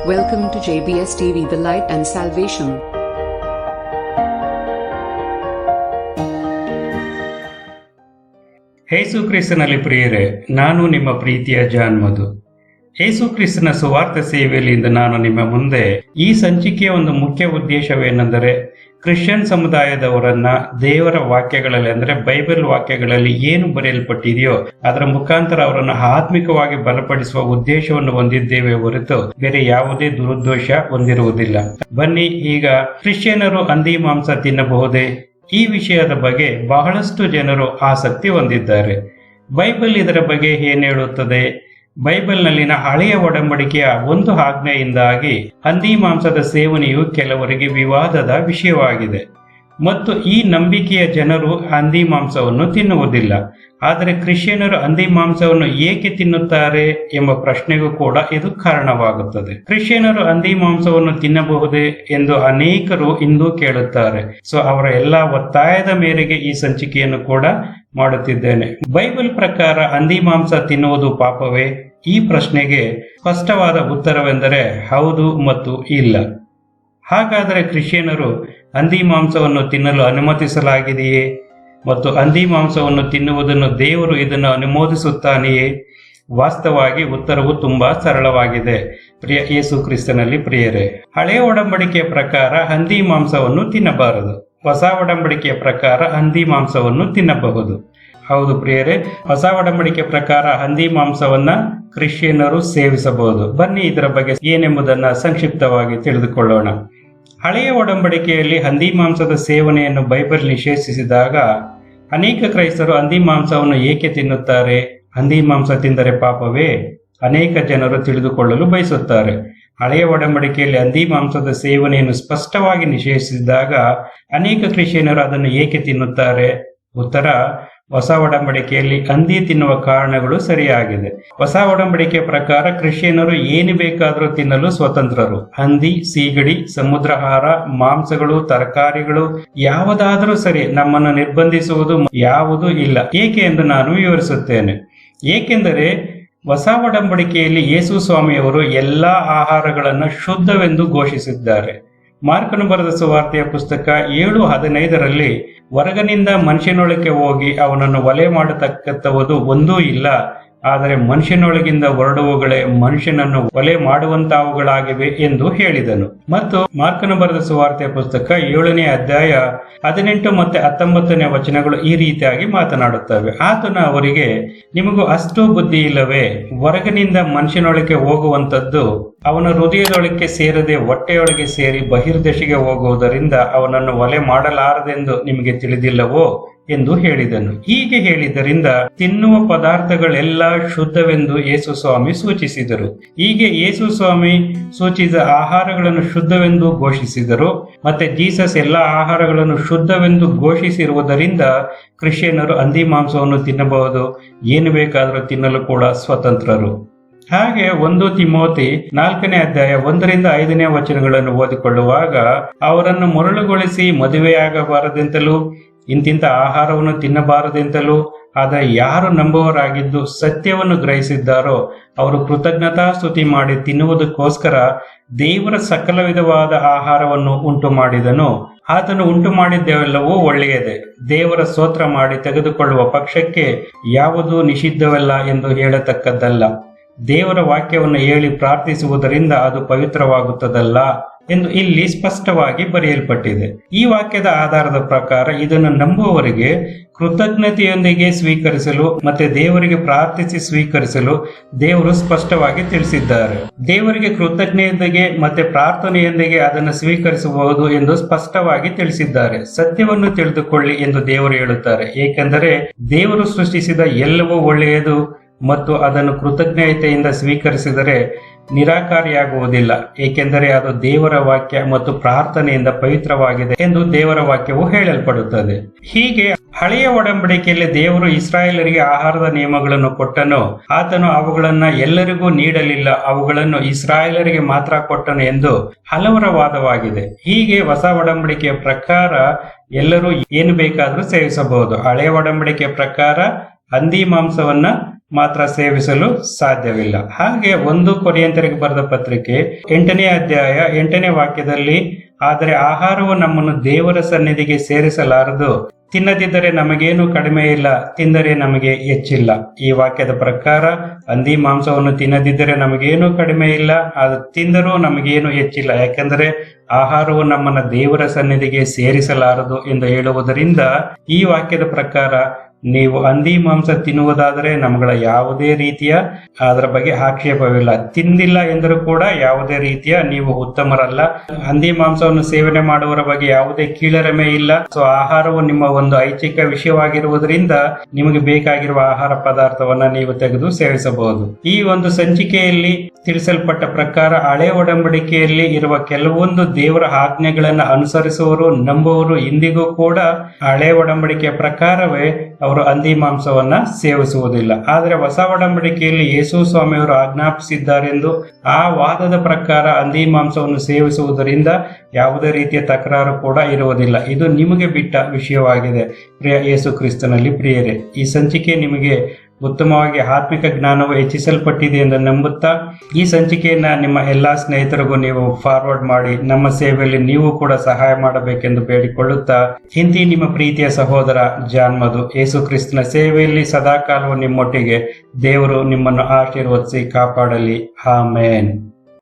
Welcome to JBS TV, the light and salvation. ಯೇಸು ಕ್ರಿಸ್ತನಲ್ಲಿ ಪ್ರಿಯರೇ, ನಾನು ನಿಮ್ಮ ಪ್ರೀತಿಯ ಜಾನ್ಮಧು. ಯೇಸು ಕ್ರಿಸ್ತನ ಸುವಾರ್ಥ ಸೇವೆಯಲ್ಲಿಂದ ನಾನು ನಿಮ್ಮ ಮುಂದೆ ಈ ಸಂಚಿಕೆಯ ಒಂದು ಮುಖ್ಯ ಉದ್ದೇಶವೇನೆಂದರೆ, ಕ್ರಿಶ್ಚಿಯನ್ ಸಮುದಾಯದವರನ್ನ ದೇವರ ವಾಕ್ಯಗಳಲ್ಲಿ ಅಂದರೆ ಬೈಬಲ್ ವಾಕ್ಯಗಳಲ್ಲಿ ಏನು ಬರೆಯಲ್ಪಟ್ಟಿದೆಯೋ ಅದರ ಮುಖಾಂತರ ಅವರನ್ನು ಆತ್ಮಿಕವಾಗಿ ಬಲಪಡಿಸುವ ಉದ್ದೇಶವನ್ನು ಹೊಂದಿದ್ದೇವೆ ಹೊರತು ಬೇರೆ ಯಾವುದೇ ದುರುದ್ದೇಶ ಹೊಂದಿರುವುದಿಲ್ಲ. ಬನ್ನಿ, ಈಗ ಕ್ರಿಶ್ಚಿಯನರು ಹಂದಿ ಮಾಂಸ ತಿನ್ನಬಹುದೇ? ಈ ವಿಷಯದ ಬಗ್ಗೆ ಬಹಳಷ್ಟು ಜನರು ಆಸಕ್ತಿ ಹೊಂದಿದ್ದಾರೆ. ಬೈಬಲ್ ಇದರ ಬಗ್ಗೆ ಏನು ಹೇಳುತ್ತದೆ? ಬೈಬಲ್ನಲ್ಲಿನ ಹಳೆಯ ಒಡಂಬಡಿಕೆಯ ಒಂದು ಆಜ್ಞೆಯಿಂದಾಗಿ ಹಂದಿ ಮಾಂಸದ ಸೇವನೆಯು ಕೆಲವರಿಗೆ ವಿವಾದದ ವಿಷಯವಾಗಿದೆ ಮತ್ತು ಈ ನಂಬಿಕೆಯ ಜನರು ಹಂದಿ ಮಾಂಸವನ್ನು ತಿನ್ನುವುದಿಲ್ಲ. ಆದರೆ ಕ್ರಿಶ್ಚಿಯನರು ಹಂದಿ ಮಾಂಸವನ್ನು ಏಕೆ ತಿನ್ನುತ್ತಾರೆ ಎಂಬ ಪ್ರಶ್ನೆಗೂ ಕೂಡ ಇದು ಕಾರಣವಾಗುತ್ತದೆ. ಕ್ರಿಶ್ಚಿಯನರು ಹಂದಿ ಮಾಂಸವನ್ನು ತಿನ್ನಬಹುದೇ ಎಂದು ಅನೇಕರು ಇಂದು ಕೇಳುತ್ತಾರೆ. ಸೊ ಅವರ ಎಲ್ಲಾ ಒತ್ತಾಯದ ಮೇರೆಗೆ ಈ ಸಂಚಿಕೆಯನ್ನು ಕೂಡ ಮಾಡುತ್ತಿದ್ದೇನೆ. ಬೈಬಲ್ ಪ್ರಕಾರ ಹಂದಿ ಮಾಂಸ ತಿನ್ನುವುದು ಪಾಪವೇ? ಈ ಪ್ರಶ್ನೆಗೆ ಸ್ಪಷ್ಟವಾದ ಉತ್ತರವೆಂದರೆ ಹೌದು ಮತ್ತು ಇಲ್ಲ. ಹಾಗಾದರೆ ಕ್ರಿಶ್ಚಿಯನರು ಹಂದಿ ಮಾಂಸವನ್ನು ತಿನ್ನಲು ಅನುಮತಿಸಲಾಗಿದೆಯೇ ಮತ್ತು ಹಂದಿ ಮಾಂಸವನ್ನು ತಿನ್ನುವುದನ್ನು ದೇವರು ಇದನ್ನು ಅನುಮೋದಿಸುತ್ತಾನೆಯೇ? ವಾಸ್ತವವಾಗಿ ಉತ್ತರವು ತುಂಬಾ ಸರಳವಾಗಿದೆ. ಪ್ರಿಯ ಯೇಸು ಕ್ರಿಸ್ತನಲ್ಲಿ ಪ್ರಿಯರೇ, ಹಳೆಯ ಒಡಂಬಡಿಕೆಯ ಪ್ರಕಾರ ಹಂದಿ ಮಾಂಸವನ್ನು ತಿನ್ನಬಾರದು. ಹೊಸ ಒಡಂಬಡಿಕೆಯ ಪ್ರಕಾರ ಹಂದಿ ಮಾಂಸವನ್ನು ತಿನ್ನಬಹುದು. ಹೌದು ಪ್ರಿಯರೇ, ಹೊಸ ಒಡಂಬಡಿಕೆ ಪ್ರಕಾರ ಹಂದಿ ಮಾಂಸವನ್ನ ಕ್ರಿಶ್ಚಿಯನರು ಸೇವಿಸಬಹುದು. ಬನ್ನಿ ಇದರ ಬಗ್ಗೆ ಏನೆಂಬುದನ್ನು ಸಂಕ್ಷಿಪ್ತವಾಗಿ ತಿಳಿದುಕೊಳ್ಳೋಣ. ಹಳೆಯ ಒಡಂಬಡಿಕೆಯಲ್ಲಿ ಹಂದಿ ಮಾಂಸದ ಸೇವನೆಯನ್ನು ಬೈಬಲ್ ನಿಷೇಧಿಸಿದಾಗ ಅನೇಕ ಕ್ರೈಸ್ತರು ಹಂದಿ ಮಾಂಸವನ್ನು ಏಕೆ ತಿನ್ನುತ್ತಾರೆ? ಹಂದಿ ಮಾಂಸ ತಿಂದರೆ ಪಾಪವೇ? ಅನೇಕ ಜನರು ತಿಳಿದುಕೊಳ್ಳಲು ಬಯಸುತ್ತಾರೆ. ಹಳೆಯ ಒಡಂಬಡಿಕೆಯಲ್ಲಿ ಹಂದಿ ಮಾಂಸದ ಸೇವನೆಯನ್ನು ಸ್ಪಷ್ಟವಾಗಿ ನಿಷೇಧಿಸಿದಾಗ ಅನೇಕ ಕ್ರಿಶ್ಚಿಯನರು ಅದನ್ನು ಏಕೆ ತಿನ್ನುತ್ತಾರೆ? ಉತ್ತರ, ಹೊಸ ಒಡಂಬಡಿಕೆಯಲ್ಲಿ ಹಂದಿ ತಿನ್ನುವ ಕಾರಣಗಳು ಸರಿಯಾಗಿದೆ. ಹೊಸ ಒಡಂಬಡಿಕೆಯ ಪ್ರಕಾರ ಕ್ರಿಶ್ಚಿಯನರು ಏನು ಬೇಕಾದರೂ ತಿನ್ನಲು ಸ್ವತಂತ್ರರು. ಹಂದಿ, ಸೀಗಡಿ, ಸಮುದ್ರಾಹಾರ, ಮಾಂಸಗಳು, ತರಕಾರಿಗಳು ಯಾವುದಾದರೂ ಸರಿ, ನಮ್ಮನ್ನು ನಿರ್ಬಂಧಿಸುವುದು ಯಾವುದೂ ಇಲ್ಲ. ಏಕೆ ಎಂದು ನಾನು ವಿವರಿಸುತ್ತೇನೆ. ಏಕೆಂದರೆ ಹೊಸ ಒಡಂಬಡಿಕೆಯಲ್ಲಿ ಯೇಸು ಸ್ವಾಮಿಯವರು ಎಲ್ಲಾ ಆಹಾರಗಳನ್ನು ಶುದ್ಧವೆಂದು ಘೋಷಿಸಿದ್ದಾರೆ. ಮಾರ್ಕನು ಬರೆದ ಸುವಾರ್ತೆಯ ಪುಸ್ತಕ 7:15 ಹೊರಗಿನಿಂದ ಮನುಷ್ಯನೊಳಗೆ ಹೋಗಿ ಅವನನ್ನು ಒಲೆ ಮಾಡತಕ್ಕಂಥವುದು ಒಂದೂ ಇಲ್ಲ, ಆದರೆ ಮನುಷ್ಯನೊಳಗಿಂದ ಹೊರಡುವಗಳೇ ಮನುಷ್ಯನನ್ನು ಒಲೆ ಮಾಡುವಂತವುಗಳಾಗಿವೆ ಎಂದು ಹೇಳಿದನು. ಮತ್ತು ಮಾರ್ಕನು ಬರೆದ ಸುವಾರ್ತೆಯ ಪುಸ್ತಕ 7:18 ಮತ್ತು 19 ವಚನಗಳು ಈ ರೀತಿಯಾಗಿ ಮಾತನಾಡುತ್ತವೆ. ಆತನು ಅವರಿಗೆ, ನಿಮಗೂ ಅಷ್ಟು ಬುದ್ಧಿ ಇಲ್ಲವೇ? ಹೊರಗಿನಿಂದ ಮನುಷ್ಯನೊಳಗೆ ಹೋಗುವಂತದ್ದು ಅವನ ಹೃದಯದೊಳಕ್ಕೆ ಸೇರದೆ ಹೊಟ್ಟೆಯೊಳಗೆ ಸೇರಿ ಬಹಿರ್ದಶೆಗೆ ಹೋಗುವುದರಿಂದ ಅವನನ್ನು ಒಲೆ ಮಾಡಲಾರದೆಂದು ನಿಮಗೆ ತಿಳಿದಿಲ್ಲವೋ ಎಂದು ಹೇಳಿದನು. ಹೀಗೆ ಹೇಳಿದ್ದರಿಂದ ತಿನ್ನುವ ಪದಾರ್ಥಗಳೆಲ್ಲ ಶುದ್ಧವೆಂದು ಯೇಸು ಸ್ವಾಮಿ ಸೂಚಿಸಿದರು. ಹೀಗೆ ಯೇಸು ಸ್ವಾಮಿ ಸೂಚಿಸಿದ ಆಹಾರಗಳನ್ನು ಶುದ್ಧವೆಂದು ಘೋಷಿಸಿದರು. ಮತ್ತೆ ಜೀಸಸ್ ಎಲ್ಲ ಆಹಾರಗಳನ್ನು ಶುದ್ಧವೆಂದು ಘೋಷಿಸಿರುವುದರಿಂದ ಕ್ರಿಶ್ಚಿಯನರು ಹಂದಿ ಮಾಂಸವನ್ನು ತಿನ್ನಬಹುದು, ಏನು ಬೇಕಾದರೂ ತಿನ್ನಲು ಕೂಡ ಸ್ವತಂತ್ರರು. ಹಾಗೆ 1 ತಿಮೋತಿ 4:1-5 ವಚನಗಳನ್ನು ಓದಿಕೊಳ್ಳುವಾಗ ಅವರನ್ನು ಮರಳುಗೊಳಿಸಿ ಮದುವೆಯಾಗಬಾರದೆಂತಲೂ ಇಂತಿಂತ ಆಹಾರವನ್ನು ತಿನ್ನಬಾರದೆಂತಲೂ, ಆದರೆ ಯಾರು ನಂಬುವವರಾಗಿದ್ದು ಸತ್ಯವನ್ನು ಗ್ರಹಿಸಿದ್ದಾರೋ ಅವರು ಕೃತಜ್ಞತಾ ಸ್ತುತಿ ಮಾಡಿ ತಿನ್ನುವುದಕ್ಕೋಸ್ಕರ ದೇವರ ಸಕಲ ವಿಧವಾದ ಆಹಾರವನ್ನು ಉಂಟು ಮಾಡಿದನು. ಆತನು ಉಂಟು ಮಾಡಿದ್ದೆಲ್ಲವೂ ಒಳ್ಳೆಯದೇ. ದೇವರ ಸ್ತೋತ್ರ ಮಾಡಿ ತೆಗೆದುಕೊಳ್ಳುವ ಪಕ್ಷಕ್ಕೆ ಯಾವುದೂ ನಿಷಿದ್ಧವಲ್ಲ ಎಂದು ಹೇಳತಕ್ಕದ್ದಲ್ಲ. ದೇವರ ವಾಕ್ಯವನ್ನು ಹೇಳಿ ಪ್ರಾರ್ಥಿಸುವುದರಿಂದ ಅದು ಪವಿತ್ರವಾಗುತ್ತದಲ್ಲ ಎಂದು ಇಲ್ಲಿ ಸ್ಪಷ್ಟವಾಗಿ ಬರೆಯಲ್ಪಟ್ಟಿದೆ. ಈ ವಾಕ್ಯದ ಆಧಾರದ ಪ್ರಕಾರ ಇದನ್ನು ನಂಬುವವರಿಗೆ ಕೃತಜ್ಞತೆಯೊಂದಿಗೆ ಸ್ವೀಕರಿಸಲು ಮತ್ತೆ ದೇವರಿಗೆ ಪ್ರಾರ್ಥಿಸಿ ಸ್ವೀಕರಿಸಲು ದೇವರು ಸ್ಪಷ್ಟವಾಗಿ ತಿಳಿಸಿದ್ದಾರೆ. ದೇವರಿಗೆ ಕೃತಜ್ಞತೆಯೊಂದಿಗೆ ಮತ್ತೆ ಪ್ರಾರ್ಥನೆಯೊಂದಿಗೆ ಅದನ್ನು ಸ್ವೀಕರಿಸಬಹುದು ಎಂದು ಸ್ಪಷ್ಟವಾಗಿ ತಿಳಿಸಿದ್ದಾರೆ. ಸತ್ಯವನ್ನು ತಿಳಿದುಕೊಳ್ಳಿ ಎಂದು ದೇವರು ಹೇಳುತ್ತಾರೆ. ಏಕೆಂದರೆ ದೇವರು ಸೃಷ್ಟಿಸಿದ ಎಲ್ಲವೂ ಒಳ್ಳೆಯದು ಮತ್ತು ಅದನ್ನು ಕೃತಜ್ಞತೆಯಿಂದ ಸ್ವೀಕರಿಸಿದರೆ ನಿರಾಕಾರಿಯಾಗುವುದಿಲ್ಲ, ಏಕೆಂದರೆ ಅದು ದೇವರ ವಾಕ್ಯ ಮತ್ತು ಪ್ರಾರ್ಥನೆಯಿಂದ ಪವಿತ್ರವಾಗಿದೆ ಎಂದು ದೇವರ ವಾಕ್ಯವು ಹೇಳಲ್ಪಡುತ್ತದೆ. ಹೀಗೆ ಹಳೆಯ ಒಡಂಬಡಿಕೆಯಲ್ಲಿ ದೇವರು ಇಸ್ರಾಯೇಲರಿಗೆ ಆಹಾರದ ನಿಯಮಗಳನ್ನು ಕೊಟ್ಟನು. ಆತನು ಅವುಗಳನ್ನ ಎಲ್ಲರಿಗೂ ನೀಡಲಿಲ್ಲ, ಅವುಗಳನ್ನು ಇಸ್ರಾಯೇಲರಿಗೆ ಮಾತ್ರ ಕೊಟ್ಟನು ಎಂದು ಹಲವರ ವಾದವಾಗಿದೆ. ಹೀಗೆ ಹೊಸ ಒಡಂಬಡಿಕೆಯ ಪ್ರಕಾರ ಎಲ್ಲರೂ ಏನು ಬೇಕಾದರೂ ಸೇವಿಸಬಹುದು. ಹಳೆಯ ಒಡಂಬಡಿಕೆಯ ಪ್ರಕಾರ ಹಂದಿ ಮಾಂಸವನ್ನ ಮಾತ್ರ ಸೇವಿಸಲು ಸಾಧ್ಯವಿಲ್ಲ. ಹಾಗೆ 1 ಕೊರಿಂಥರಿಗೆ ಬರೆದ ಪತ್ರಿಕೆ 8ನೇ ಅಧ್ಯಾಯ 8ನೇ ವಾಕ್ಯದಲ್ಲಿ, ಆದರೆ ಆಹಾರವು ನಮ್ಮನ್ನು ದೇವರ ಸನ್ನಿಧಿಗೆ ಸೇರಿಸಲಾರದು, ತಿನ್ನದಿದ್ದರೆ ನಮಗೇನು ಕಡಿಮೆ ಇಲ್ಲ, ತಿಂದರೆ ನಮಗೆ ಹೆಚ್ಚಿಲ್ಲ. ಈ ವಾಕ್ಯದ ಪ್ರಕಾರ ಹಂದಿ ಮಾಂಸವನ್ನು ತಿನ್ನದಿದ್ದರೆ ನಮಗೇನು ಕಡಿಮೆ ಇಲ್ಲ, ಅದು ತಿಂದರೂ ನಮಗೇನು ಹೆಚ್ಚಿಲ್ಲ. ಯಾಕೆಂದರೆ ಆಹಾರವು ನಮ್ಮನ್ನ ದೇವರ ಸನ್ನಿಧಿಗೆ ಸೇರಿಸಲಾರದು ಎಂದು ಹೇಳುವುದರಿಂದ ಈ ವಾಕ್ಯದ ಪ್ರಕಾರ ನೀವು ಹಂದಿ ಮಾಂಸ ತಿನ್ನುವುದಾದರೆ ನಮ್ಗಳ ಯಾವುದೇ ರೀತಿಯ ಅದರ ಬಗ್ಗೆ ಆಕ್ಷೇಪವಿಲ್ಲ. ತಿಂದಿಲ್ಲ ಎಂದರೂ ಕೂಡ ಯಾವುದೇ ರೀತಿಯ ನೀವು ಉತ್ತಮರಲ್ಲ. ಹಂದಿ ಮಾಂಸವನ್ನು ಸೇವನೆ ಮಾಡುವವರ ಬಗ್ಗೆ ಯಾವುದೇ ಕೀಳರಿಮೆ ಇಲ್ಲ. ಸೊ ಆಹಾರವು ನಿಮ್ಮ ಒಂದು ಐಚ್ಛಿಕ ವಿಷಯವಾಗಿರುವುದರಿಂದ ನಿಮಗೆ ಬೇಕಾಗಿರುವ ಆಹಾರ ಪದಾರ್ಥವನ್ನ ನೀವು ತೆಗೆದು ಸೇವಿಸಬಹುದು. ಈ ಒಂದು ಸಂಚಿಕೆಯಲ್ಲಿ ತಿಳಿಸಲ್ಪಟ್ಟ ಪ್ರಕಾರ ಹಳೆ ಒಡಂಬಡಿಕೆಯಲ್ಲಿ ಇರುವ ಕೆಲವೊಂದು ದೇವರ ಆಜ್ಞೆಗಳನ್ನು ಅನುಸರಿಸುವವರು ನಂಬುವವರು ಇಂದಿಗೂ ಕೂಡ ಹಳೆ ಒಡಂಬಡಿಕೆಯ ಪ್ರಕಾರವೇ ಅವರು ಹಂದಿ ಮಾಂಸವನ್ನ ಸೇವಿಸುವುದಿಲ್ಲ. ಆದರೆ ಹೊಸ ಒಡಂಬಡಿಕೆಯಲ್ಲಿ ಯೇಸು ಸ್ವಾಮಿಯವರು ಆಜ್ಞಾಪಿಸಿದ್ದಾರೆಂದು ಆ ವಾದದ ಪ್ರಕಾರ ಹಂದಿ ಮಾಂಸವನ್ನು ಸೇವಿಸುವುದರಿಂದ ಯಾವುದೇ ರೀತಿಯ ತಕರಾರು ಕೂಡ ಇರುವುದಿಲ್ಲ. ಇದು ನಿಮಗೆ ಬಿಟ್ಟ ವಿಷಯವಾಗಿದೆ. ಪ್ರಿಯ ಯೇಸು ಕ್ರಿಸ್ತನಲ್ಲಿ ಪ್ರಿಯರೇ, ಈ ಸಂಚಿಕೆ ನಿಮಗೆ ಉತ್ತಮವಾಗಿ ಆತ್ಮಿಕ ಜ್ಞಾನವು ಹೆಚ್ಚಿಸಲ್ಪಟ್ಟಿದೆ ಎಂದು ನಂಬುತ್ತಾ ಈ ಸಂಚಿಕೆಯನ್ನ ನಿಮ್ಮ ಎಲ್ಲಾ ಸ್ನೇಹಿತರಿಗೂ ನೀವು ಫಾರ್ವರ್ಡ್ ಮಾಡಿ ನಮ್ಮ ಸೇವೆಯಲ್ಲಿ ನೀವು ಕೂಡ ಸಹಾಯ ಮಾಡಬೇಕೆಂದು ಬೇಡಿಕೊಳ್ಳುತ್ತಾ ಇಂತಿ ನಿಮ್ಮ ಪ್ರೀತಿಯ ಸಹೋದರ ಜಾನ್ಮಧು. ಯೇಸು ಕ್ರಿಸ್ತನ ಸೇವೆಯಲ್ಲಿ ಸದಾಕಾಲವೂ ನಿಮ್ಮೊಟ್ಟಿಗೆ. ದೇವರು ನಿಮ್ಮನ್ನು ಆಶೀರ್ವದಿಸಿ ಕಾಪಾಡಲಿ. ಆಮೇನ್.